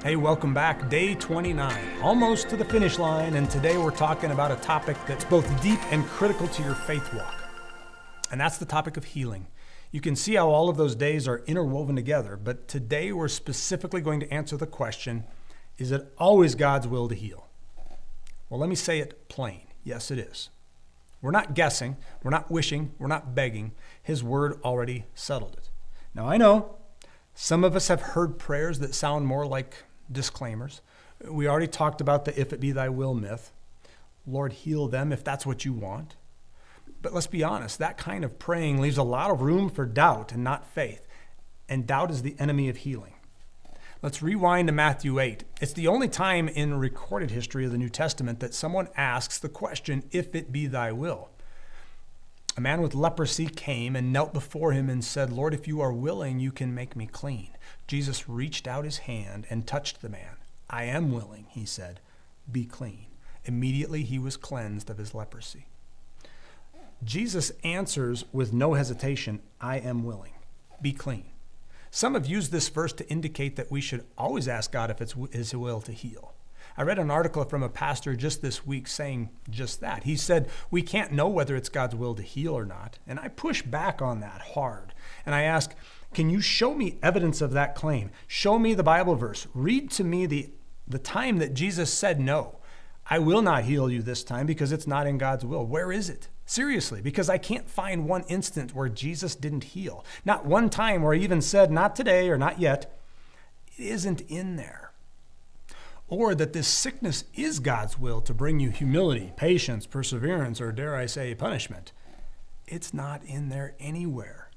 Hey, welcome back. Day 29, almost to the finish line, and today we're talking about a topic that's both deep and critical to your faith walk. And that's the topic of healing. You can see how all of those days are interwoven together, but today we're specifically going to answer the question, is it always God's will to heal? Well, let me say it plain. Yes, it is. We're not guessing, we're not wishing, we're not begging. His word already settled it. Now, I know some of us have heard prayers that sound more like disclaimers. We already talked about the if it be thy will myth. Lord, heal them if that's what you want. But let's be honest, that kind of praying leaves a lot of room for doubt and not faith. And doubt is the enemy of healing. Let's rewind to Matthew 8. It's the only time in recorded history of the New Testament that someone asks the question, if it be thy will. A man with leprosy came and knelt before him and said, Lord, if you are willing, you can make me clean. Jesus reached out his hand and touched the man. I am willing, he said, be clean. Immediately he was cleansed of his leprosy. Jesus answers with no hesitation, I am willing, be clean. Some have used this verse to indicate that we should always ask God if it's his will to heal. I read an article from a pastor just this week saying just that. He said, we can't know whether it's God's will to heal or not. And I push back on that hard. And I ask, can you show me evidence of that claim? Show me the Bible verse. Read to me the time that Jesus said, no, I will not heal you this time because it's not in God's will. Where is it? Seriously, because I can't find one instance where Jesus didn't heal. Not one time where he even said, not today or not yet. It isn't in there. Or that this sickness is God's will to bring you humility, patience, perseverance, or dare I say, punishment. It's not in there anywhere.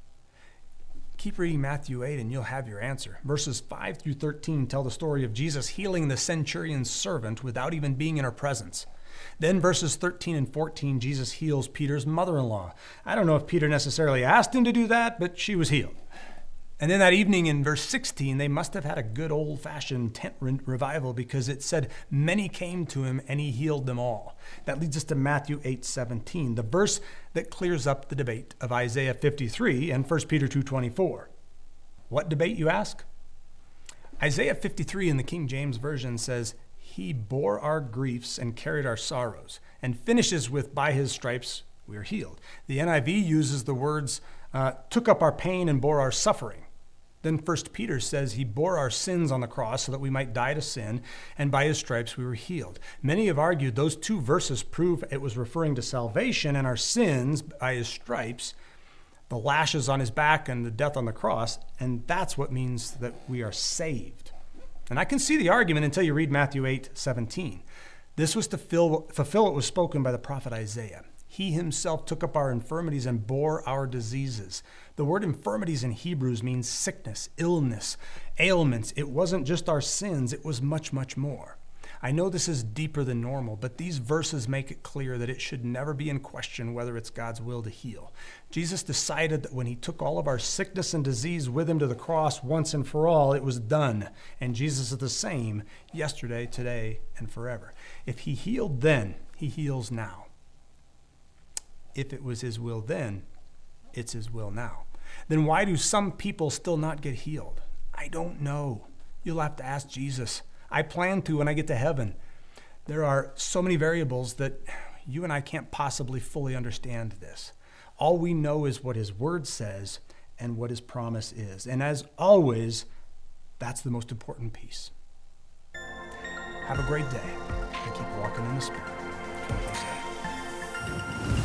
Keep reading Matthew 8 and you'll have your answer. Verses 5 through 13 tell the story of Jesus healing the centurion's servant without even being in her presence. Then verses 13 and 14, Jesus heals Peter's mother-in-law. I don't know if Peter necessarily asked him to do that, but she was healed. And then that evening in verse 16, they must have had a good old-fashioned tent revival because it said, many came to him and he healed them all. That leads us to Matthew 8:17, the verse that clears up the debate of Isaiah 53 and 1 Peter 2:24. What debate, you ask? Isaiah 53 in the King James Version says, he bore our griefs and carried our sorrows, and finishes with, by his stripes we are healed. The NIV uses the words, took up our pain and bore our suffering. Then 1 Peter says he bore our sins on the cross so that we might die to sin, and by his stripes we were healed. Many have argued those two verses prove it was referring to salvation and our sins by his stripes, the lashes on his back and the death on the cross, and that's what means that we are saved. And I can see the argument until you read Matthew 8:17. This was to fulfill what was spoken by the prophet Isaiah. He himself took up our infirmities and bore our diseases. The word infirmities in Hebrews means sickness, illness, ailments. It wasn't just our sins, it was much, much more. I know this is deeper than normal, but these verses make it clear that it should never be in question whether it's God's will to heal. Jesus decided that when he took all of our sickness and disease with him to the cross once and for all, it was done. And Jesus is the same yesterday, today, and forever. If he healed then, he heals now. If it was his will then, it's his will now. Then why do some people still not get healed? I don't know. You'll have to ask Jesus. I plan to when I get to heaven. There are so many variables that you and I can't possibly fully understand this. All we know is what his word says and what his promise is. And as always, that's the most important piece. Have a great day and keep walking in the Spirit 24/7.